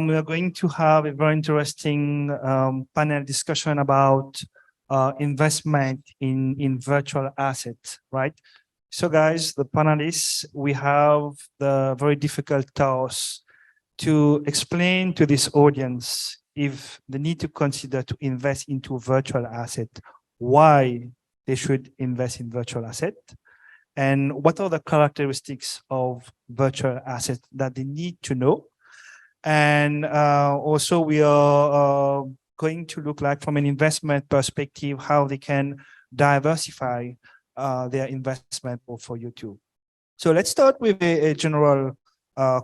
we are going to have a very interesting panel discussion about investment in virtual assets, right? So guys, the panelists, we have the very difficult task to explain to this audience if they need to consider to invest into virtual asset, why they should invest in virtual asset, and what are the characteristics of virtual assets that they need to know. And also we are going to look like from an investment perspective, how they can diversify their investment portfolio too. So let's start with a general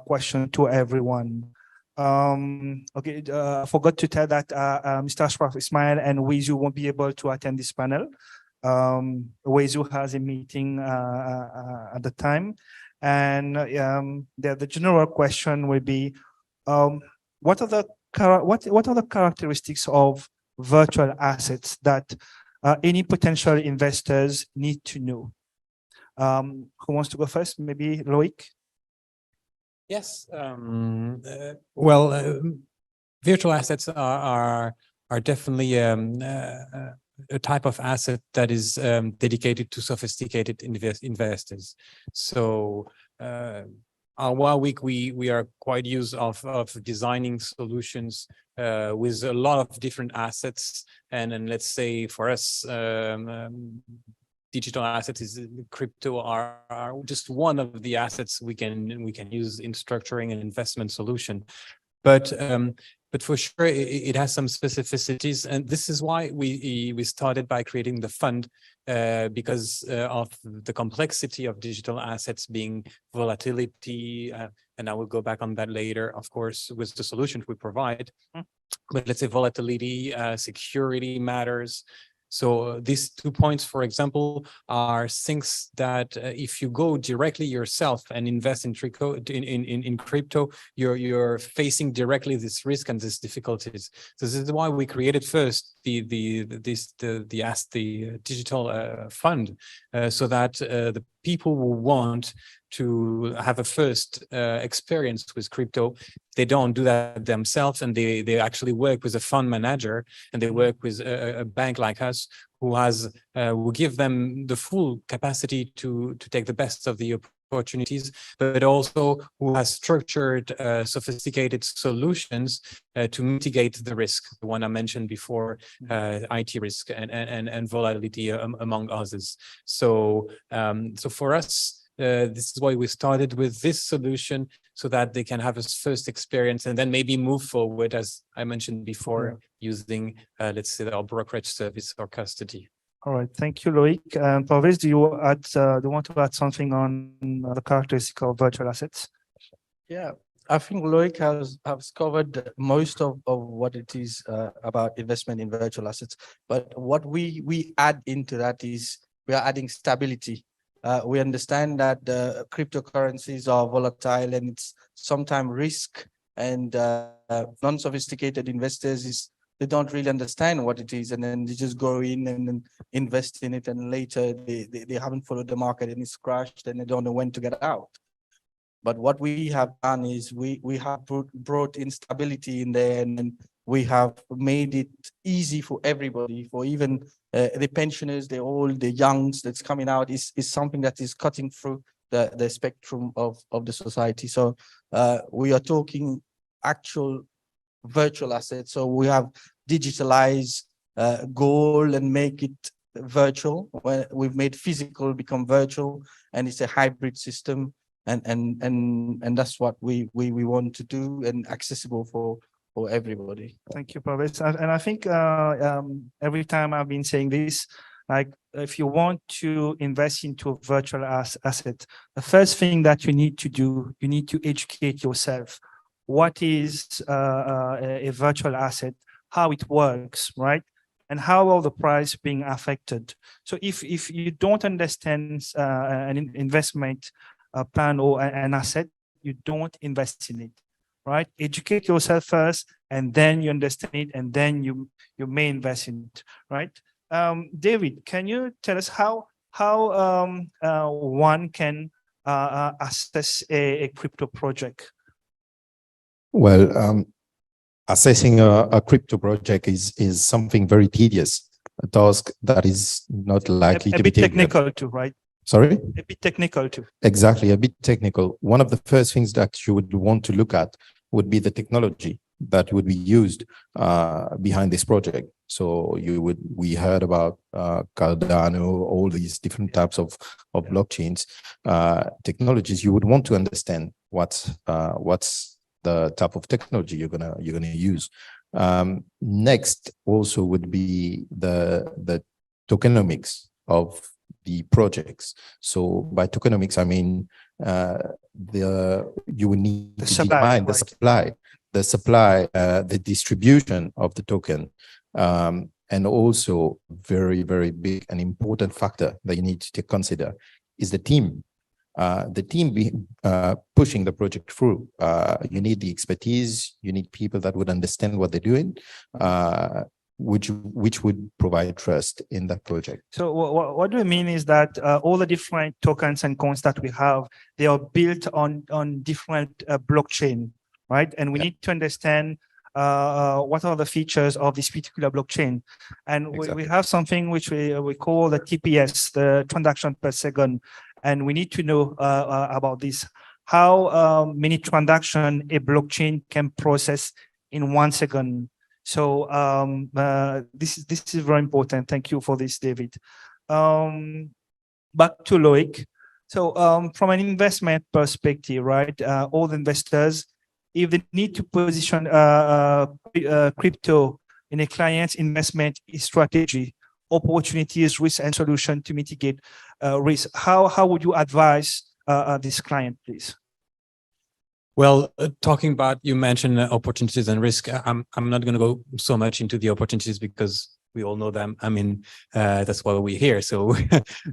question to everyone. Okay, I forgot to tell that Mr. Ashraf Ismail and Wezu won't be able to attend this panel. Wezu has a meeting at the time. And the general question will be, what are the characteristics of virtual assets that any potential investors need to know? Who wants to go first? Maybe Loic? Yes. Virtual assets are definitely a type of asset that is dedicated to sophisticated investors. So our Warwyck, we are quite used of designing solutions with a lot of different assets, and then let's say for us, digital assets is crypto are just one of the assets we can use in structuring an investment solution, but for sure it has some specificities, and this is why we started by creating the fund, because of the complexity of digital assets being volatility, and I will go back on that later, of course, with the solutions we provide. But let's say volatility, security matters. So these 2 points, for example, are things that if you go directly yourself and invest in crypto, you're facing directly this risk and these difficulties. So this is why we created first the digital fund, so that the people who want to have a first experience with crypto, they don't do that themselves, and they actually work with a fund manager, and they work with a bank like us who give them the full capacity to take the best of the opportunities, but also who has structured sophisticated solutions to mitigate the risk, the one I mentioned before, IT risk and volatility among others. So for us, this is why we started with this solution, so that they can have a first experience and then maybe move forward, as I mentioned before, using, let's say, our brokerage service or custody. All right, thank you, Loic. And Parwez, do you want to add something on the characteristic of virtual assets? Yeah, I think Loic has covered most of what it is about investment in virtual assets. But what we add into that is we are adding stability. We understand that the cryptocurrencies are volatile and it's sometimes risk, and non-sophisticated investors they don't really understand what it is, and then they just go in and then invest in it, and later they haven't followed the market and it's crashed and they don't know when to get out. But what we have done is we have brought in stability in there, and then we have made it easy for everybody, for even the pensioners, the old, the youngs that's coming out, is something that is cutting through the spectrum of the society. So we are talking actual virtual assets. So we have digitalized gold and make it virtual. We've made physical become virtual, and it's a hybrid system. And that's what we want to do, and accessible for everybody. Thank you, Parwez. And I think every time I've been saying this, like if you want to invest into a virtual asset, the first thing that you need to do, you need to educate yourself. What is a virtual asset, how it works, right? And how are the price being affected? So if you don't understand an investment plan or an asset, you don't invest in it, right? Educate yourself first, and then you understand it, and then you may invest in it, right? David, can you tell us how one can assess a crypto project? Well, assessing a crypto project is something very tedious, a task that is not likely A to be bit taken. technical too, right? Sorry? A bit technical too. Exactly, a bit technical. One of the first things that you would want to look at would be the technology that would be used behind this project. So we heard about Cardano, all these different types of blockchains, technologies. You would want to understand what's the type of technology you're gonna use. Next also would be the tokenomics of the projects. So by tokenomics, I mean you would need The to supply, define the supply, the distribution of the token, and also very, very big and important factor that you need to consider is the team. Pushing the project through. You need the expertise. You need people that would understand what they're doing, which would provide trust in that project. So what do you mean is that all the different tokens and coins that we have, they are built on different blockchain, right? And we need to understand what are the features of this particular blockchain. And Exactly. we have something which we call the TPS, the transaction per second. And we need to know about this, how many transactions a blockchain can process in 1 second. So this is very important. Thank you for this, David. Back to Loic. So from an investment perspective, right? All the investors, if they need to position crypto in a client's investment strategy, opportunities, risk, and solution to mitigate risk, how would you advise this client, please? Well, talking about, you mentioned opportunities and risk. I'm not going to go so much into the opportunities because we all know them. I mean, that's why we're here. So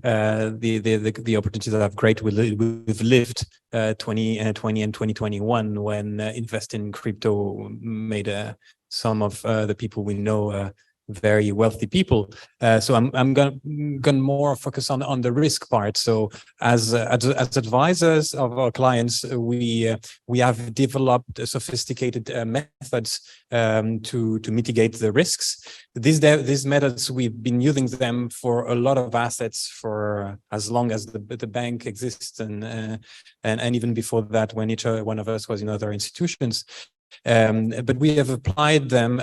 the opportunities are great. We've lived 2020 and 2021 when investing in crypto made some of the people we know very wealthy people. So I'm gonna more focus on the risk part. So as advisors of our clients, we have developed sophisticated methods to mitigate the risks. These methods, we've been using them for a lot of assets for as long as the bank exists, and even before that, when each one of us was in other institutions. But we have applied them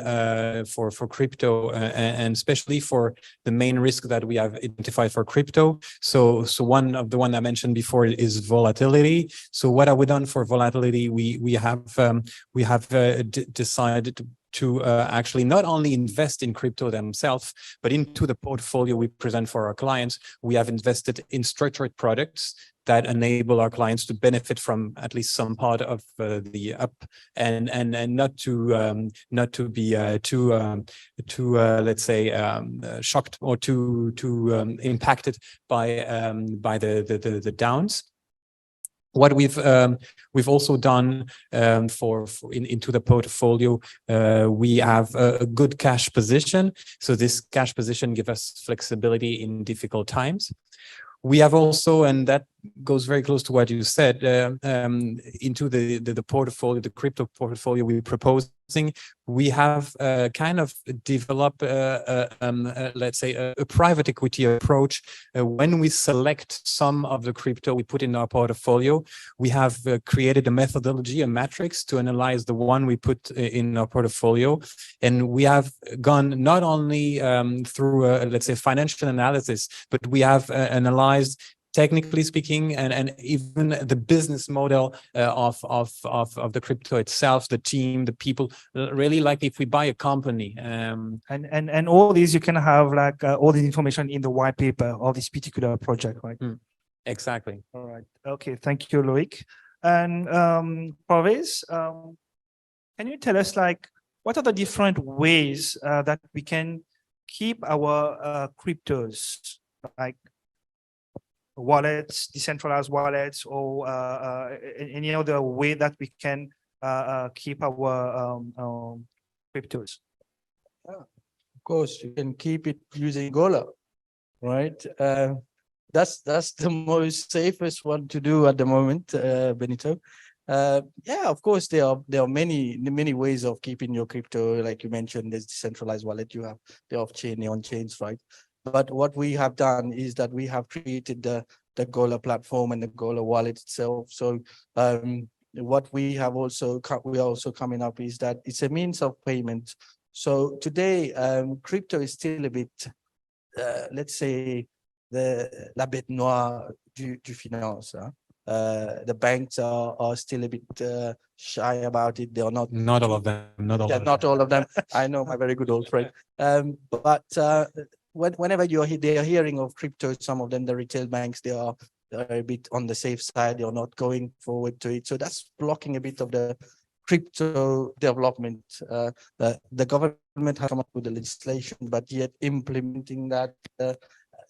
for crypto, and especially for the main risk that we have identified for crypto. So one I mentioned before is volatility. So what have we done for volatility? We have decided to actually not only invest in crypto themselves, but into the portfolio we present for our clients. We have invested in structured products that enable our clients to benefit from at least some part of the up, and not to be too let's say shocked or too impacted by the downs. What we've also done into the portfolio, we have a good cash position. So this cash position gives us flexibility in difficult times. We have also, and that goes very close to what you said, into the portfolio, the crypto portfolio we're proposing, we have kind of developed, let's say, a private equity approach. When we select some of the crypto we put in our portfolio, we have created a methodology, a matrix to analyze the one we put in our portfolio. And we have gone not only through, let's say, financial analysis, but we have analyzed, technically speaking, and even the business model of the crypto itself, the team, the people. Really, like if we buy a company, and all these, you can have like all the information in the white paper of this particular project, right? Exactly. All right. Okay. Thank you, Loic. And Parwez, can you tell us like what are the different ways that we can keep our cryptos, like wallets, decentralized wallets, or any other way that we can keep our cryptos? Of course, you can keep it using Gola, right? That's the most safest one to do at the moment, Benito. Yeah, of course, there are many ways of keeping your crypto. Like you mentioned, there's decentralized wallet, you have the off-chain, the on-chains, right? But what we have done is that we have created the Gola platform and the Gola wallet itself. So what we have also we are also coming up is that it's a means of payment. So today, crypto is still a bit, let's say, la bête noire du finance. Huh? The banks are still a bit shy about it. They are not. Not all of them. Not all. Yeah, of not them. all of them. I know my very good old friend. But whenever they are hearing of crypto, some of them, the retail banks, they are a bit on the safe side. They are not going forward to it. So that's blocking a bit of the crypto development. The government has come up with the legislation, but yet implementing that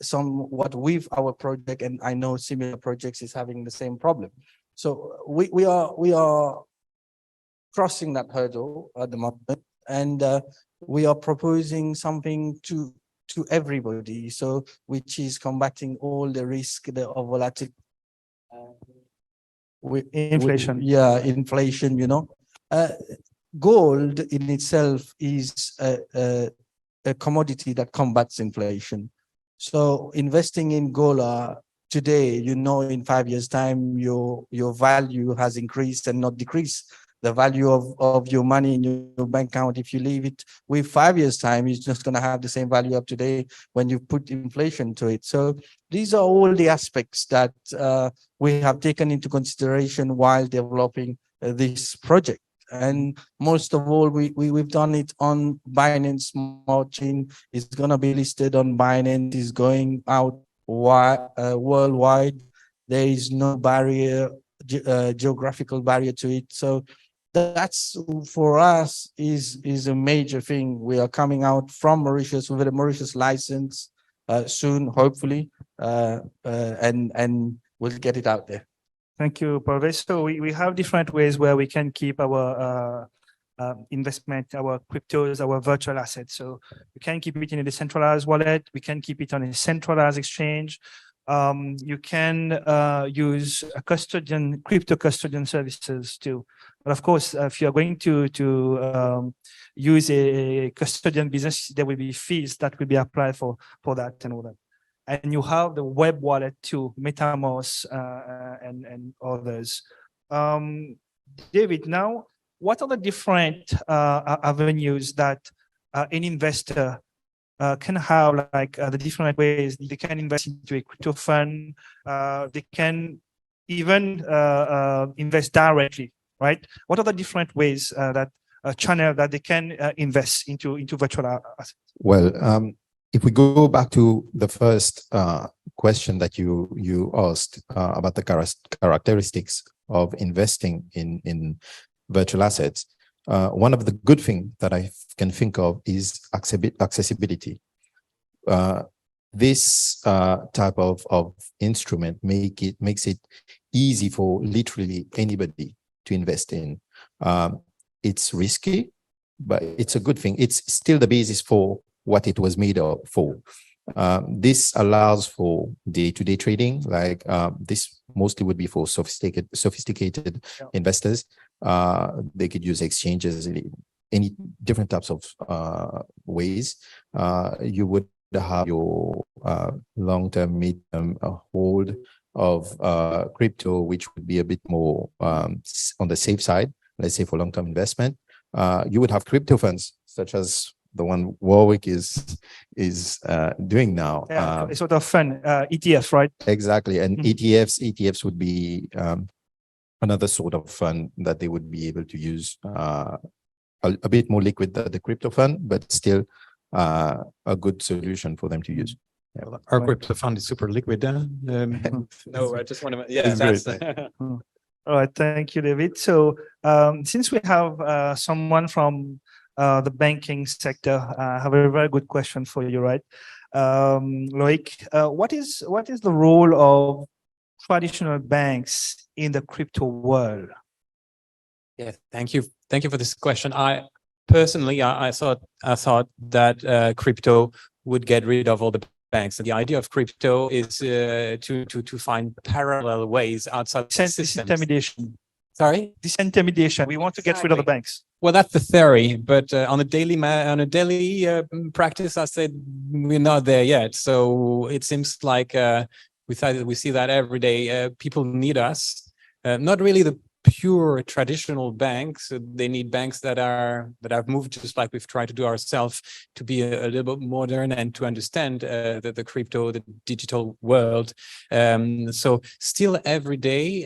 somewhat with our project, and I know similar projects is having the same problem. So we are crossing that hurdle at the moment, and we are proposing something to everybody. So which is combating all the risk of volatility. Inflation. Inflation. You know, gold in itself is a commodity that combats inflation. So investing in Gola today, you know, in 5 years' time, your value has increased and not decreased. The value of your money in your bank account, if you leave it with 5 years' time, is just going to have the same value up today when you put inflation to it. So these are all the aspects that we have taken into consideration while developing this project. And most of all, we've done it on Binance Smart Chain. It's going to be listed on Binance. It's going out worldwide. There is no barrier, geographical barrier to it. So that's, for us, is a major thing. We are coming out from Mauritius with a Mauritius license soon, hopefully, and we'll get it out there. Thank you, Parwez. So we have different ways where we can keep our investment, our cryptos, our virtual assets. So we can keep it in a decentralized wallet. We can keep it on a centralized exchange. You can use a crypto custodian services too. But of course, if you're going to use a custodian business, there will be fees that will be applied for that and all that. And you have the web wallet too, MetaMask and others. David, now, what are the different avenues that an investor can have, like the different ways they can invest into a crypto fund? They can even invest directly, right? What are the different ways that channel that they can invest into virtual assets? Well, if we go back to the first question that you asked about the characteristics of investing in virtual assets, one of the good things that I can think of is accessibility. This type of instrument makes it easy for literally anybody to invest in. It's risky, but it's a good thing. It's still the basis for what it was made for. This allows for day-to-day trading, like this mostly would be for sophisticated investors. They could use exchanges in any different types of ways. You would have your long-term, mid-term hold of crypto, which would be a bit more on the safe side, let's say for long-term investment. You would have crypto funds such as the one Warwyck is doing now. A sort of fund, ETF, right? Exactly. And ETFs would be another sort of fund that they would be able to use, a bit more liquid than the crypto fund, but still a good solution for them to use. Yeah, our crypto fund is super liquid. No, I just want to, yeah, that's All right, thank you, David. So since we have someone from the banking sector, I have a very good question for you, right? Loic, what is the role of traditional banks in the crypto world? Yeah, thank you for this question. I personally thought that crypto would get rid of all the banks. And the idea of crypto is to find parallel ways outside the system. Intermediation. Sorry? Disintermediation. We want to get rid of the banks. Well, that's the theory, but on a daily practice, I said we're not there yet. So it seems like we see that every day. People need us, not really the pure traditional banks. They need banks that have moved, just like we've tried to do ourselves, to be a little bit modern and to understand the crypto, the digital world. So still every day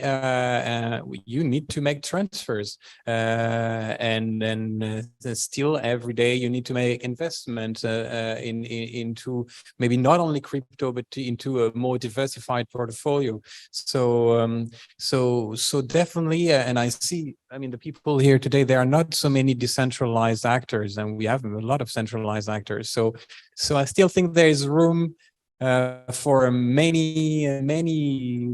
you need to make transfers, and then still every day you need to make investment into maybe not only crypto but into a more diversified portfolio. So so definitely. And I see, I mean, the people here today, there are not so many decentralized actors, and we have a lot of centralized actors. So I still think there is room for many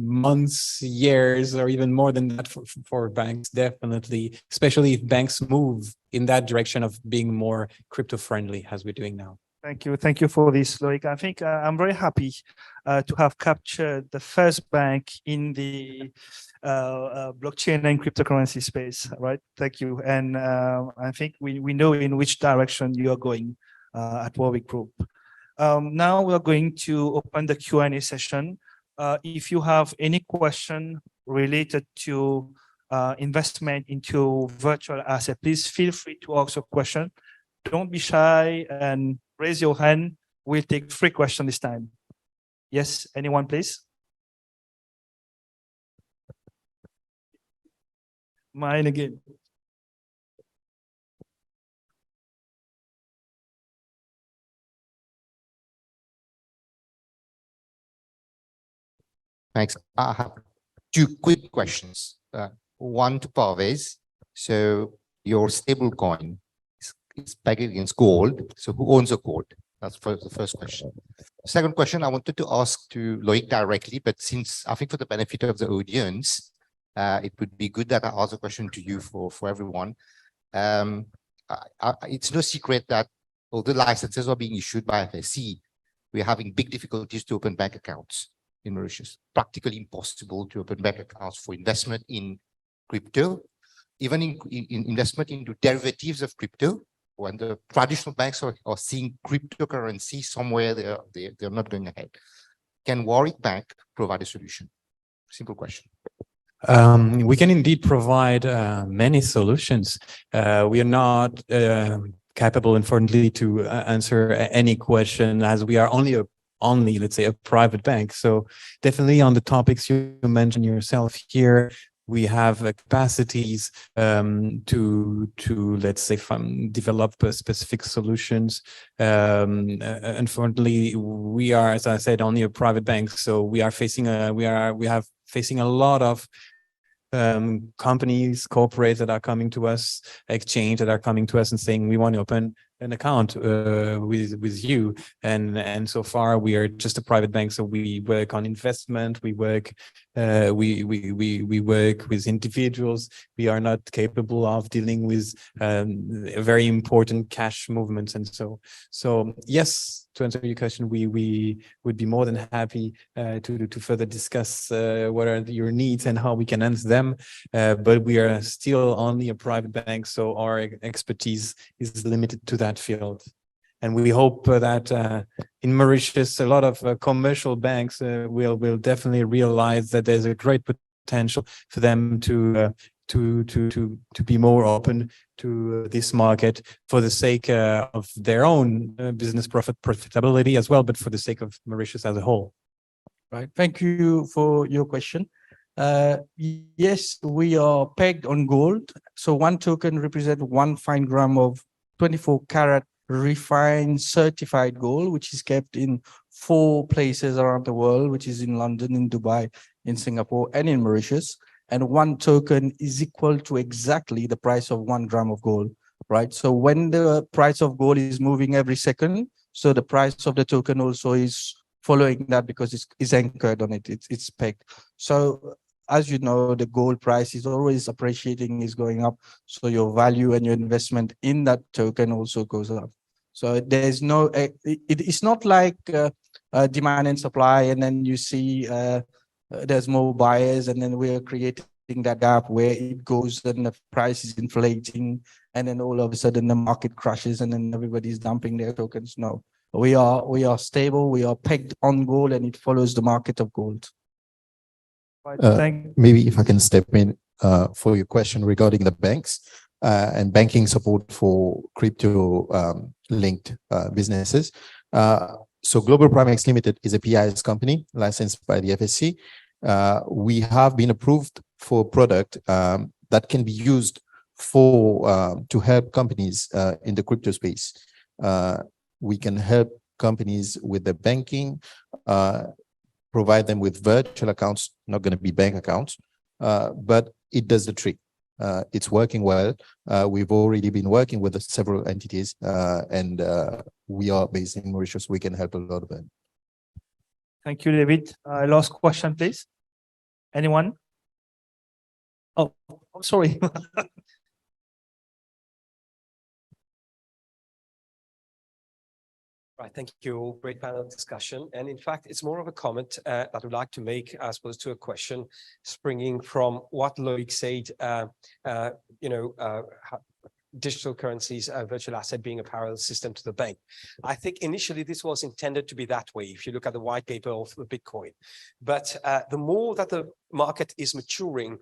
months, years, or even more than that for banks, definitely, especially if banks move in that direction of being more crypto friendly as we're doing now. Thank you. Thank you for this, Loic. I think I'm very happy to have captured the first bank in the blockchain and cryptocurrency space, right? Thank you. And I think we know in which direction you are going at Warwyck Group. Now we are going to open the Q&A session. If you have any question related to investment into virtual asset, please feel free to ask a question. Don't be shy and raise your hand. We'll take 3 questions this time. Yes, anyone, please? Mine again. Thanks. I have 2 quick questions. One to Parwez. So your stable coin is pegged against gold. So who owns the gold? That's the first question. Second question, I wanted to ask to Loic directly, but since I think for the benefit of the audience, it would be good that I ask a question to you for everyone. It's no secret that all the licenses are being issued by FSC. We're having big difficulties to open bank accounts in Mauritius. Practically impossible to open bank accounts for investment in crypto, even in investment into derivatives of crypto. When the traditional banks are seeing cryptocurrency somewhere, they're not going ahead. Can Warwyck Bank provide a solution? Simple question. We can indeed provide many solutions. We are not capable, unfortunately, to answer any question, as we are only, let's say, a private bank. So definitely on the topics you mentioned yourself here, we have capacities to let's say develop specific solutions. Unfortunately, we are, as I said, only a private bank, so we are facing facing a lot of companies, corporates that are coming to us, exchange that are coming to us and saying we want to open an account with you, and so far we are just a private bank, so we work on investment, we work we work with individuals. We are not capable of dealing with very important cash movements, and so yes, to answer your question, we would be more than happy to further discuss what are your needs and how we can answer them, but we are still only a private bank, so our expertise is limited to that field. And we hope that in Mauritius, a lot of commercial banks will definitely realize that there's a great potential for them to be more open to this market for the sake of their own business profitability as well, but for the sake of Mauritius as a whole. Right. Thank you for your question. Yes, we are pegged on gold. So 1 token represents 1 fine gram of 24 karat refined certified gold, which is kept in 4 places around the world, which is in London, in Dubai, in Singapore, and in Mauritius. And 1 token is equal to exactly the price of 1 gram of gold, right? So when the price of gold is moving every second, so the price of the token also is following that, because it's anchored on it, it's pegged. So as you know, the gold price is always appreciating, is going up. So your value and your investment in that token also goes up. So there's no, it's not like demand and supply, and then you see there's more buyers, and then we are creating that gap where it goes and the price is inflating, and then all of a sudden the market crashes and then everybody's dumping their tokens. No, we are stable. We are pegged on gold, and it follows the market of gold. Maybe if I can step in for your question regarding the banks and banking support for crypto linked businesses. So Global Primex Limited is a PIS company licensed by the FSC. We have been approved for a product that can be used for to help companies in the crypto space. We can help companies with the banking, provide them with virtual accounts, not going to be bank accounts, but it does the trick. It's working well. We've already been working with several entities, and we are based in Mauritius. We can help a lot of them. Thank you, David. Last question, please. Anyone? Oh, I'm sorry. Right, thank you all. Great panel discussion. And in fact, it's more of a comment that I would like to make as opposed to a question springing from what Loic said, digital currencies, virtual asset being a parallel system to the bank. I think initially this was intended to be that way, if you look at the white paper of the Bitcoin. But the more that the market is maturing,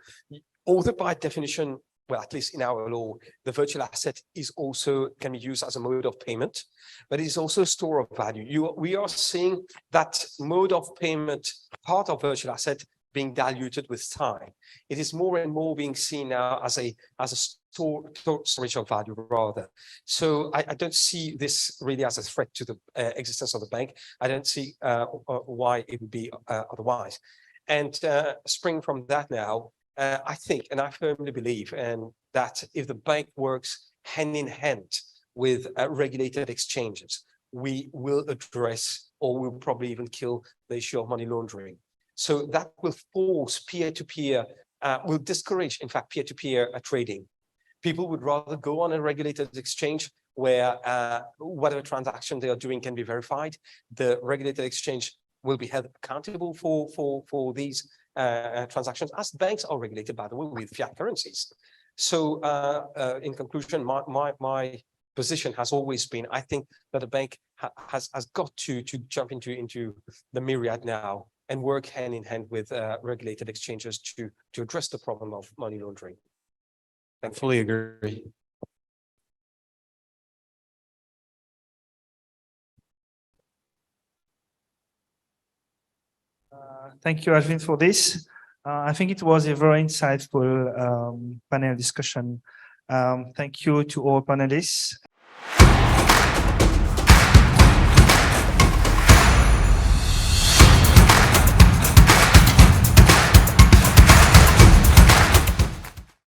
although by definition, well, at least in our law, the virtual asset is also can be used as a mode of payment, but it is also a store of value. We are seeing that mode of payment, part of virtual asset, being diluted with time. It is more and more being seen now as a storage of value rather. So I don't see this really as a threat to the existence of the bank. I don't see why it would be otherwise. And spring from that now, I think, and I firmly believe, that if the bank works hand in hand with regulated exchanges, we will address, or we'll probably even kill, the issue of money laundering. So that will force peer-to-peer, will discourage, in fact, peer-to-peer trading. People would rather go on a regulated exchange where whatever transaction they are doing can be verified. The regulated exchange will be held accountable for these transactions, as banks are regulated, by the way, with fiat currencies. So in conclusion, my position has always been, I think that a bank has got to jump into the myriad now and work hand in hand with regulated exchanges to address the problem of money laundering. I fully agree. Thank you, Ashwin, for this. I think it was a very insightful panel discussion. Thank you to all panelists.